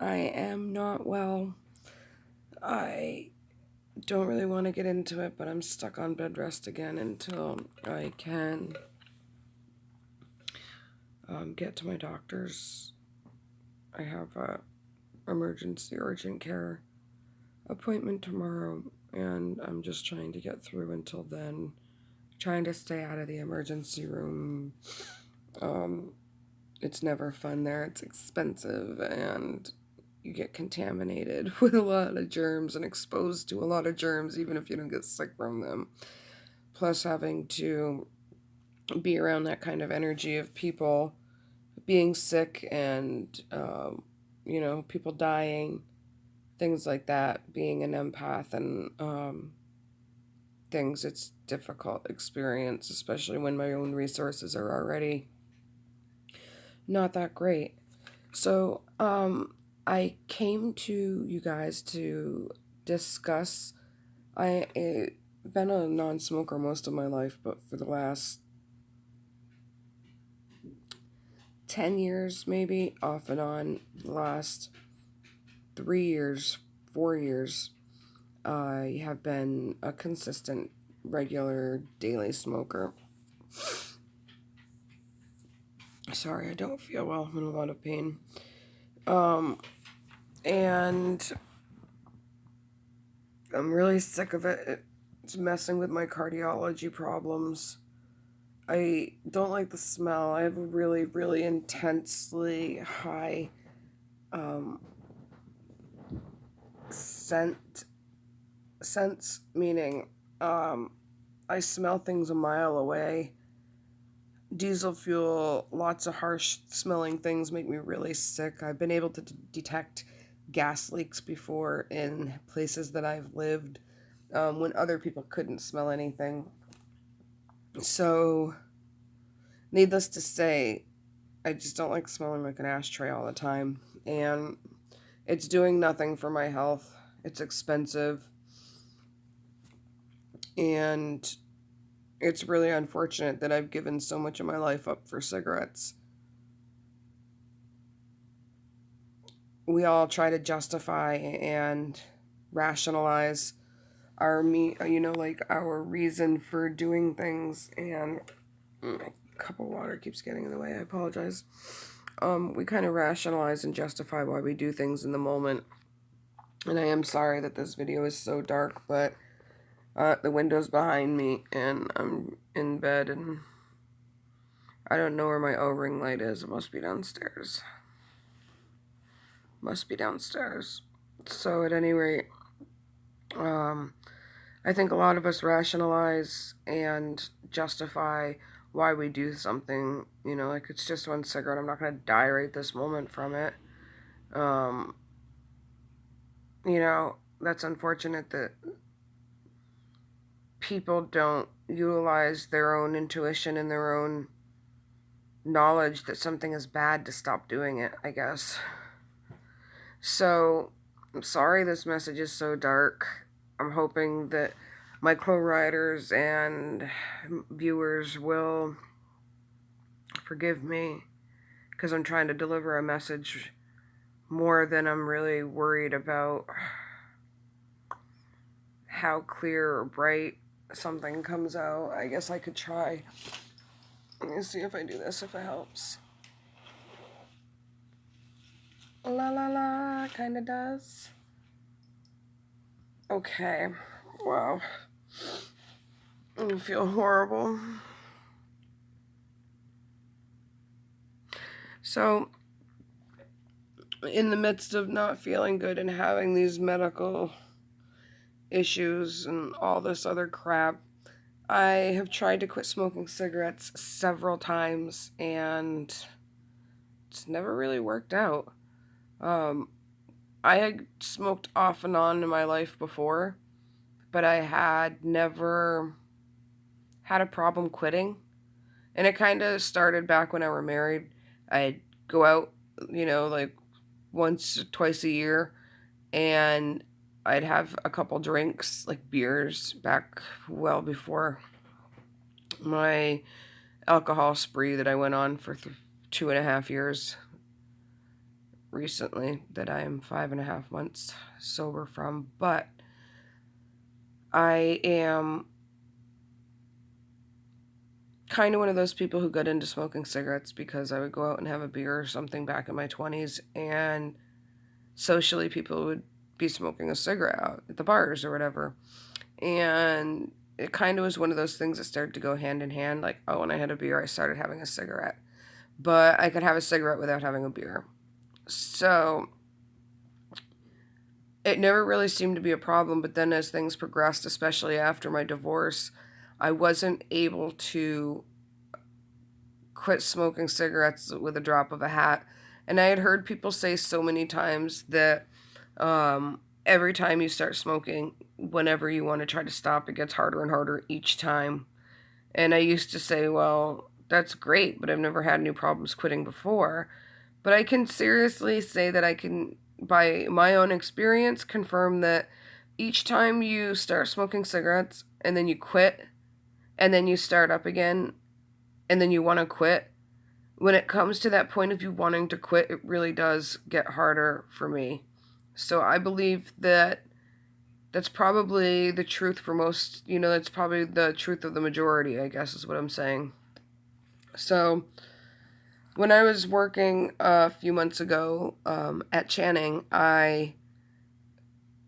I am not well. I don't really want to get into it, but I'm stuck on bed rest again until I can get to my doctor's. I have a emergency urgent care appointment tomorrow, and I'm just trying to get through until then. Trying to stay out of the emergency room. It's never fun there. It's expensive, and you get contaminated with a lot of germs and exposed to a lot of germs, even if you don't get sick from them. Plus, having to be around that kind of energy of people being sick and, people dying, things like that, being an empath and things, it's difficult experience, especially when my own resources are already not that great. So, I came to you guys to discuss. I've been a non-smoker most of my life, but for the last 10 years, maybe, off and on, the last 3 years, 4 years, I have been a consistent, regular, daily smoker. Sorry, I don't feel well. I'm in a lot of pain. And I'm really sick of it. It's messing with my cardiology problems. I don't like the smell. I have a really, really intensely high sense, meaning I smell things a mile away. Diesel fuel, lots of harsh smelling things make me really sick. I've been able to detect gas leaks before in places that I've lived when other people couldn't smell anything. So, needless to say, I just don't like smelling like an ashtray all the time. And it's doing nothing for my health. It's expensive. And it's really unfortunate that I've given so much of my life up for cigarettes. We all try to justify and rationalize our our reason for doing things, and my cup of water keeps getting in the way. I apologize. We kind of rationalize and justify why we do things in the moment. And I am sorry that this video is so dark, but the window's behind me and I'm in bed and I don't know where my O-ring light is. It must be downstairs. So at any rate, I think a lot of us rationalize and justify why we do something. Like, it's just one cigarette. I'm not going to die right this moment from it. That's unfortunate that people don't utilize their own intuition and their own knowledge that something is bad to stop doing it, I guess. So, I'm sorry this message is so dark. I'm hoping that my co-writers and viewers will forgive me, because I'm trying to deliver a message more than I'm really worried about how clear or bright something comes out. I guess I could try. Let me see if I do this, if it helps. La la la, kinda does. Okay. Wow. I feel horrible. So, in the midst of not feeling good and having these medical issues and all this other crap, I have tried to quit smoking cigarettes several times, and it's never really worked out. I had smoked off and on in my life before, but I had never had a problem quitting. And it kind of started back when I were married. I'd go out, like once or twice a year, and I'd have a couple drinks, like beers, back well before my alcohol spree that I went on for 2.5 years. recently that I am 5.5 months sober from, but I am kind of one of those people who got into smoking cigarettes because I would go out and have a beer or something back in my 20s, and socially people would be smoking a cigarette out at the bars or whatever. And it kind of was one of those things that started to go hand in hand. Like, oh, when I had a beer, I started having a cigarette. But I could have a cigarette without having a beer. So it never really seemed to be a problem. But then as things progressed, especially after my divorce, I wasn't able to quit smoking cigarettes with a drop of a hat. And I had heard people say so many times that every time you start smoking, whenever you want to try to stop, it gets harder and harder each time. And I used to say, well, that's great, but I've never had any problems quitting before. But I can seriously say that I can, by my own experience, confirm that each time you start smoking cigarettes and then you quit and then you start up again and then you want to quit, when it comes to that point of you wanting to quit, it really does get harder for me. So I believe that that's probably the truth for most, that's probably the truth of the majority, I guess is what I'm saying. So when I was working a few months ago at Channing, I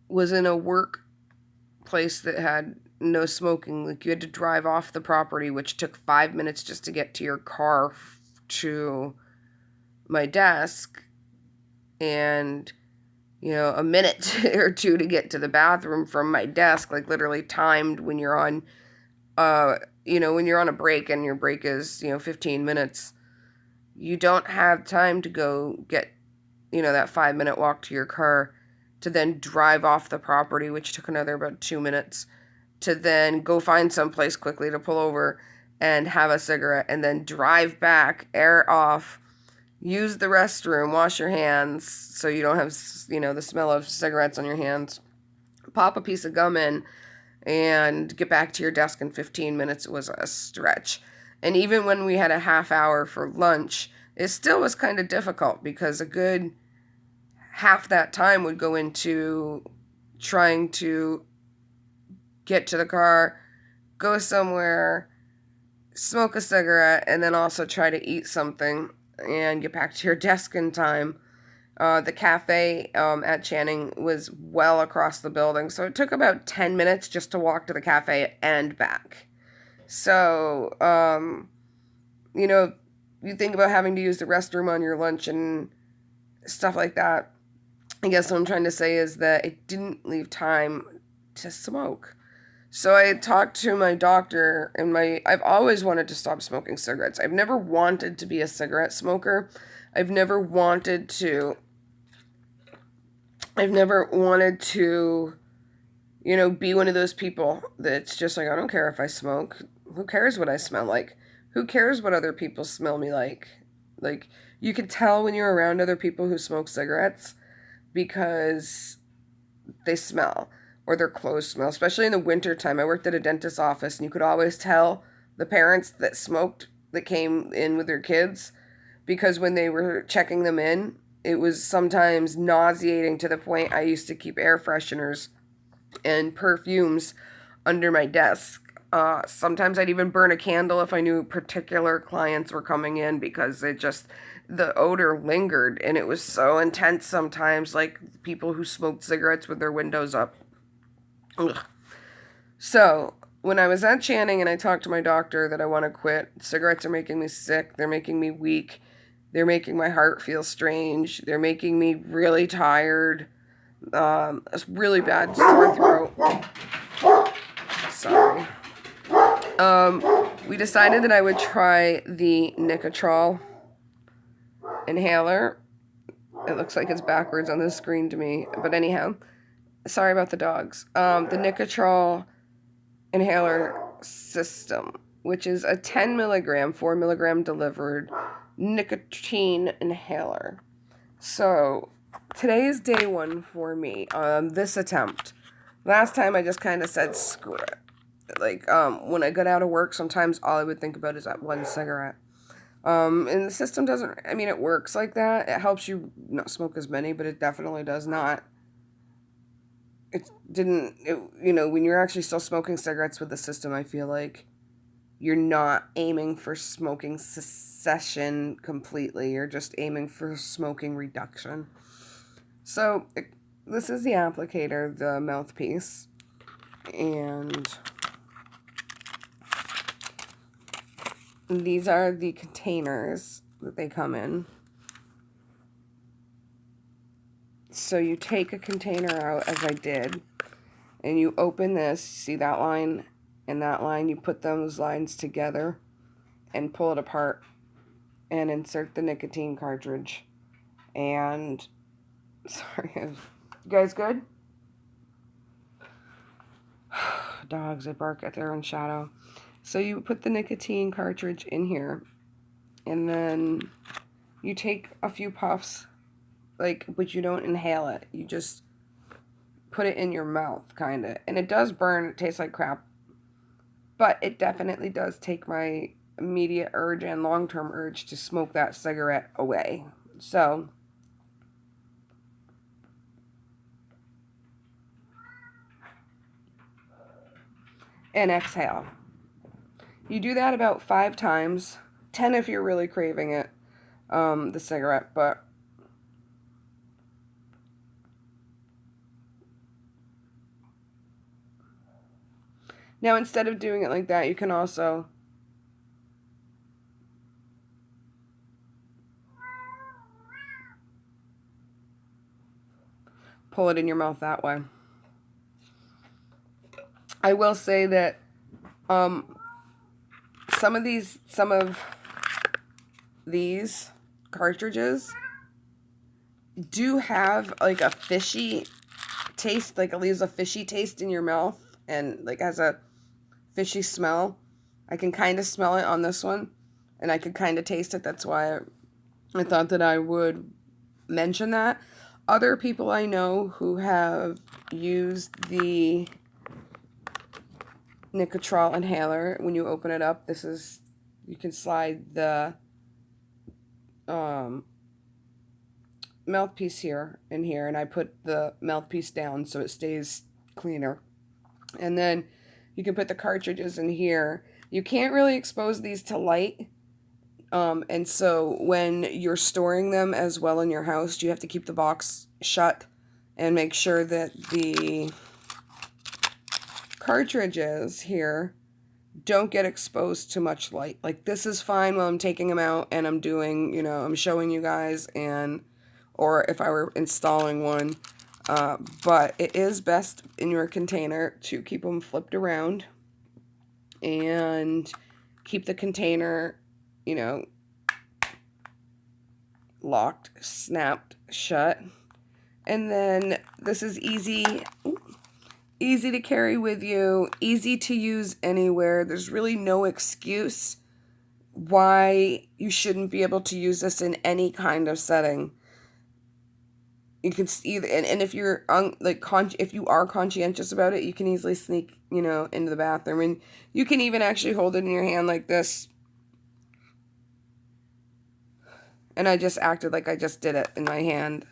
was in a workplace that had no smoking. Like, you had to drive off the property, which took 5 minutes just to get to your car to my desk, and a minute or two to get to the bathroom from my desk, like literally timed when you're on when you're on a break and your break is 15 minutes. You don't have time to go get that 5-minute walk to your car, to then drive off the property, which took another about 2 minutes, to then go find someplace quickly to pull over and have a cigarette, and then drive back, air off, use the restroom, wash your hands so you don't have, the smell of cigarettes on your hands, pop a piece of gum in, and get back to your desk in 15 minutes. It was a stretch. And even when we had a half hour for lunch, it still was kind of difficult because a good half that time would go into trying to get to the car, go somewhere, smoke a cigarette, and then also try to eat something and get back to your desk in time. The cafe at Channing was well across the building, so it took about 10 minutes just to walk to the cafe and back. So, you think about having to use the restroom on your lunch and stuff like that. I guess what I'm trying to say is that it didn't leave time to smoke. So I talked to my doctor, and I've always wanted to stop smoking cigarettes. I've never wanted to be a cigarette smoker. I've never wanted to, be one of those people that's just like, I don't care if I smoke. Who cares what I smell like? Who cares what other people smell me like? Like, you can tell when you're around other people who smoke cigarettes because they smell, or their clothes smell, especially in the winter time. I worked at a dentist's office, and you could always tell the parents that smoked that came in with their kids, because when they were checking them in, it was sometimes nauseating to the point I used to keep air fresheners and perfumes under my desk. Sometimes I'd even burn a candle if I knew particular clients were coming in, because the odor lingered, and it was so intense sometimes, like people who smoked cigarettes with their windows up. Ugh. So when I was at Channing and I talked to my doctor that I want to quit, cigarettes are making me sick, they're making me weak, they're making my heart feel strange, they're making me really tired, a really bad sore throat. Sorry. We decided that I would try the Nicotrol inhaler. It looks like it's backwards on the screen to me, but anyhow, sorry about the dogs. The Nicotrol inhaler system, which is a 10 milligram, 4 milligram delivered nicotine inhaler. So today is day one for me on this attempt. Last time I just kind of said screw it. Like, when I got out of work, sometimes all I would think about is that one cigarette. And the system doesn't, I mean, it works like that. It helps you not smoke as many, but it definitely does not. It didn't, when you're actually still smoking cigarettes with the system, I feel like you're not aiming for smoking cessation completely. You're just aiming for smoking reduction. So, this is the applicator, the mouthpiece. And these are the containers that they come in. So you take a container out, as I did, and you open this, see that line and that line, you put those lines together and pull it apart and insert the nicotine cartridge. And, sorry, you guys good? Dogs, they bark at their own shadow. So you put the nicotine cartridge in here, and then you take a few puffs, but you don't inhale it. You just put it in your mouth, kind of. And it does burn. It tastes like crap. But it definitely does take my immediate urge and long-term urge to smoke that cigarette away. So, and exhale. You do that about 5 times. 10 if you're really craving it, the cigarette, but now instead of doing it like that, you can also pull it in your mouth that way. I will say that some of these cartridges do have like a fishy taste, like it leaves a fishy taste in your mouth and like has a fishy smell. I can kind of smell it on this one, and I could kind of taste it. That's why I thought that I would mention that. Other people I know who have used the Nicotrol inhaler, when you open it up, you can slide the mouthpiece in here, and I put the mouthpiece down so it stays cleaner. And then you can put the cartridges in here. You can't really expose these to light. And so when you're storing them as well in your house, you have to keep the box shut and make sure that the cartridges here don't get exposed to much light. Like this is fine while I'm taking them out and I'm doing, I'm showing you guys, or if I were installing one. But it is best in your container to keep them flipped around and keep the container, locked, snapped shut. And then this is easy to carry with you, easy to use anywhere. There's really no excuse why you shouldn't be able to use this in any kind of setting. You can either, and if you're if you are conscientious about it, you can easily sneak, into the bathroom, and you can even actually hold it in your hand like this. And I just acted like I just did it in my hand.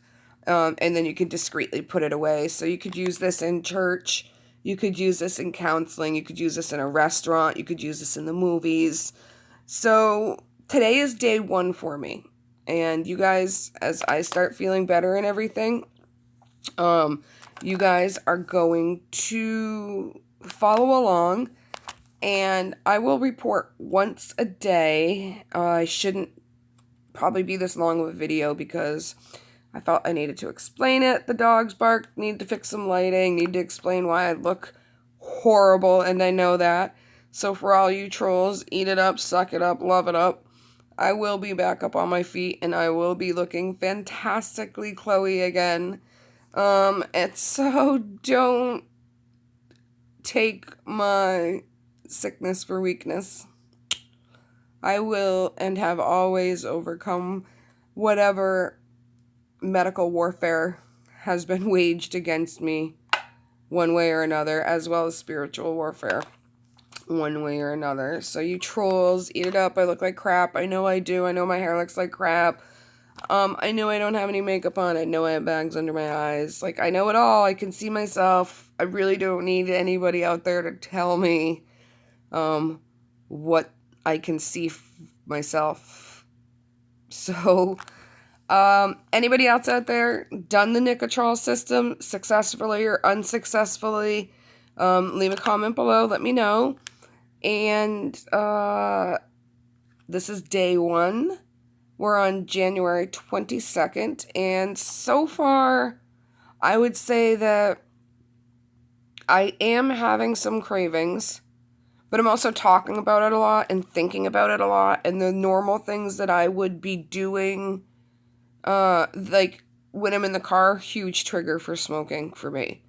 And then you can discreetly put it away. So you could use this in church. You could use this in counseling. You could use this in a restaurant. You could use this in the movies. So today is day 1 for me. And you guys, as I start feeling better and everything, you guys are going to follow along. And I will report once a day. I shouldn't probably be this long of a video because I felt I needed to explain it. The dogs bark, need to fix some lighting, need to explain why I look horrible, and I know that. So for all you trolls, eat it up, suck it up, love it up. I will be back up on my feet, and I will be looking fantastically Chloe again. And so don't take my sickness for weakness. I will and have always overcome whatever medical warfare has been waged against me one way or another, as well as spiritual warfare. one way or another. So you trolls, eat it up. I look like crap. I know I do. I know my hair looks like crap. I know I don't have any makeup on. I know I have bags under my eyes. Like, I know it all. I can see myself. I really don't need anybody out there to tell me what I can see myself. So, anybody else out there done the Nicotrol system successfully or unsuccessfully? Leave a comment below. Let me know. And this is day 1. We're on January 22nd, and so far, I would say that I am having some cravings, but I'm also talking about it a lot and thinking about it a lot, and the normal things that I would be doing, like when I'm in the car, huge trigger for smoking for me.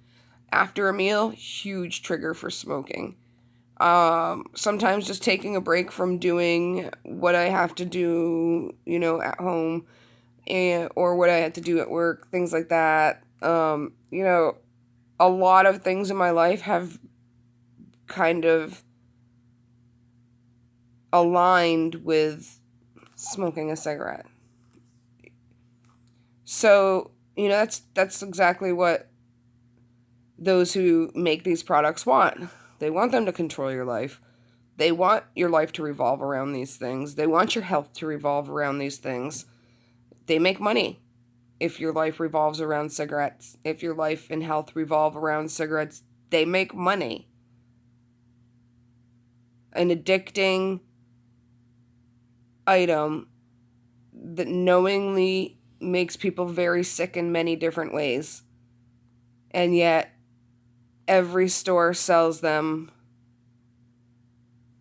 After a meal, huge trigger for smoking. Sometimes just taking a break from doing what I have to do, at home, or what I had to do at work, things like that. A lot of things in my life have kind of aligned with smoking a cigarette. So, that's exactly what those who make these products want. They want them to control your life. They want your life to revolve around these things. They want your health to revolve around these things. They make money if your life revolves around cigarettes. If your life and health revolve around cigarettes, they make money. An addicting item that knowingly makes people very sick in many different ways. And yet, every store sells them.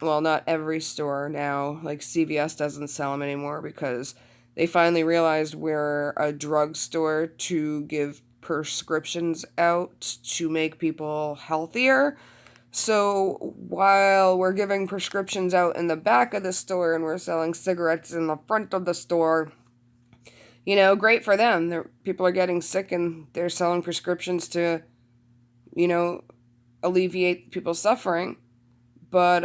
Well, not every store now. Like CVS doesn't sell them anymore because they finally realized we're a drugstore to give prescriptions out to make people healthier. So while we're giving prescriptions out in the back of the store and we're selling cigarettes in the front of the store, great for them. People are getting sick and they're selling prescriptions to, alleviate people's suffering. But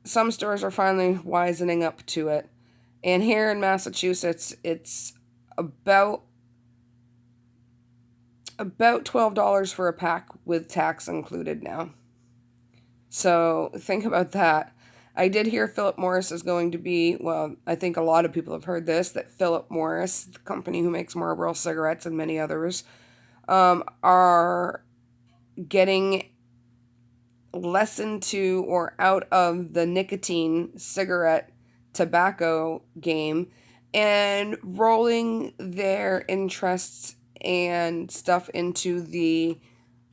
some stores are finally wisening up to it. And here in Massachusetts, it's about $12 for a pack with tax included now. So think about that. I did hear Philip Morris is going to be, well, I think a lot of people have heard this, that Philip Morris, the company who makes Marlboro cigarettes and many others, are getting less into or out of the nicotine cigarette tobacco game and rolling their interests and stuff into the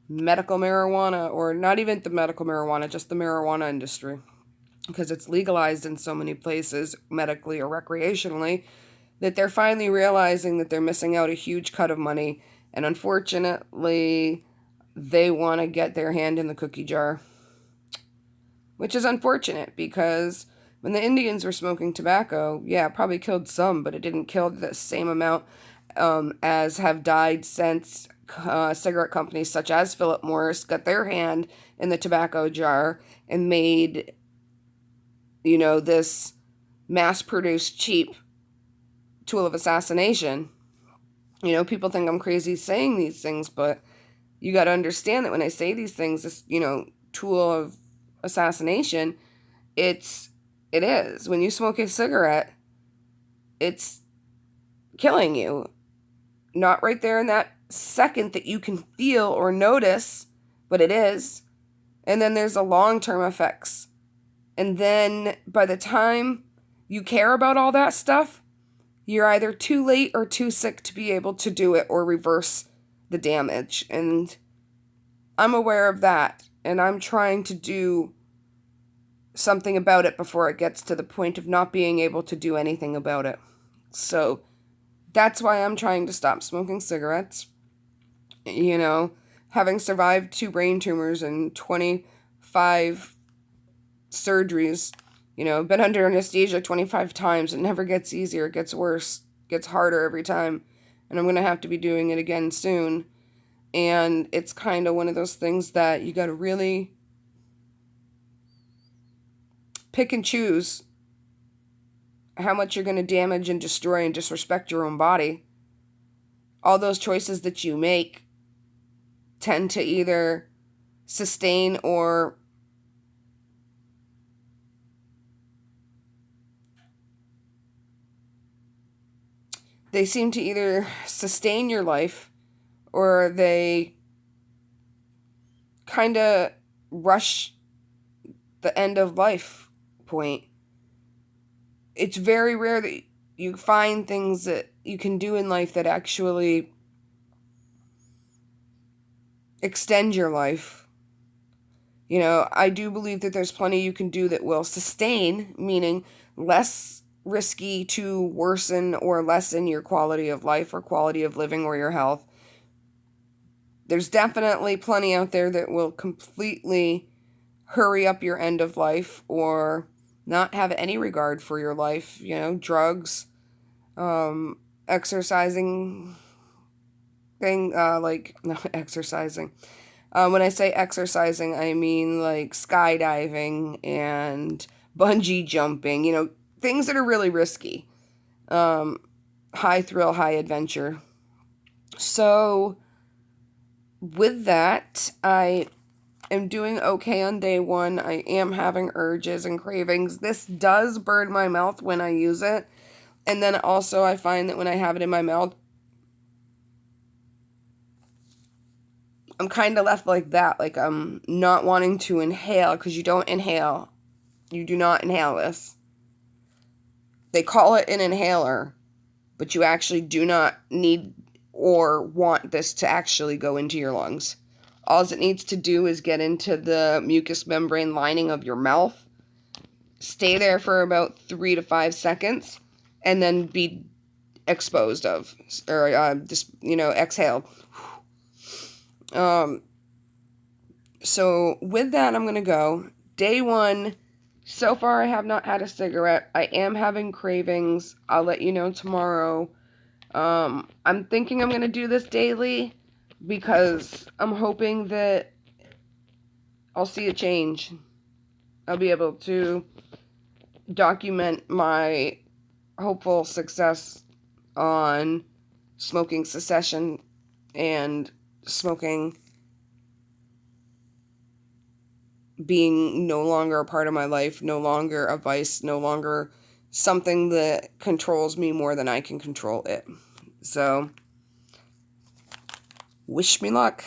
medical marijuana, or not even the medical marijuana, just the marijuana industry, because it's legalized in so many places, medically or recreationally, that they're finally realizing that they're missing out a huge cut of money, and unfortunately, they want to get their hand in the cookie jar. Which is unfortunate, because when the Indians were smoking tobacco, yeah, it probably killed some, but it didn't kill the same amount as have died since cigarette companies such as Philip Morris got their hand in the tobacco jar and made, this mass-produced, cheap tool of assassination. People think I'm crazy saying these things, but you got to understand that when I say these things, this, tool of assassination, it is. When you smoke a cigarette, it's killing you. Not right there in that second that you can feel or notice, but it is. And then there's the long-term effects. And then by the time you care about all that stuff, you're either too late or too sick to be able to do it or reverse the damage. And I'm aware of that. And I'm trying to do something about it before it gets to the point of not being able to do anything about it. So that's why I'm trying to stop smoking cigarettes. Having survived 2 brain tumors and 25 surgeries, been under anesthesia 25 times. It never gets easier. It gets worse. It gets harder every time. And I'm going to have to be doing it again soon. And it's kind of one of those things that you got to really pick and choose how much you're going to damage and destroy and disrespect your own body. All those choices that you make tend to either sustain or they seem to either sustain your life or they kind of rush the end of life point. It's very rare that you find things that you can do in life that actually extend your life. You know, I do believe that there's plenty you can do that will sustain, meaning less risky to worsen or lessen your quality of life or quality of living or your health. There's definitely plenty out there that will completely hurry up your end of life or not have any regard for your life. You know, drugs, exercising, not exercising. When I say exercising, I mean like skydiving and bungee jumping, you know, things that are really risky. High thrill, high adventure. So, with that, I am doing okay on day one. I am having urges and cravings. This does burn my mouth when I use it. And then also I find that when I have it in my mouth, I'm kind of left like that. Like I'm not wanting to inhale because you don't inhale. You do not inhale this. They call it an inhaler, but you actually do not need or want this to actually go into your lungs. All it needs to do is get into the mucous membrane lining of your mouth, stay there for about 3 to 5 seconds, and then be exposed of, or just, you know, exhaled. So with that, I'm going to go. Day one, so far I have not had a cigarette. I am having cravings. I'll let you know tomorrow. I'm thinking I'm going to do this daily because I'm hoping that I'll see a change. I'll be able to document my hopeful success on smoking cessation and smoking being no longer a part of my life, no longer a vice, no longer something that controls me more than I can control it. So, wish me luck.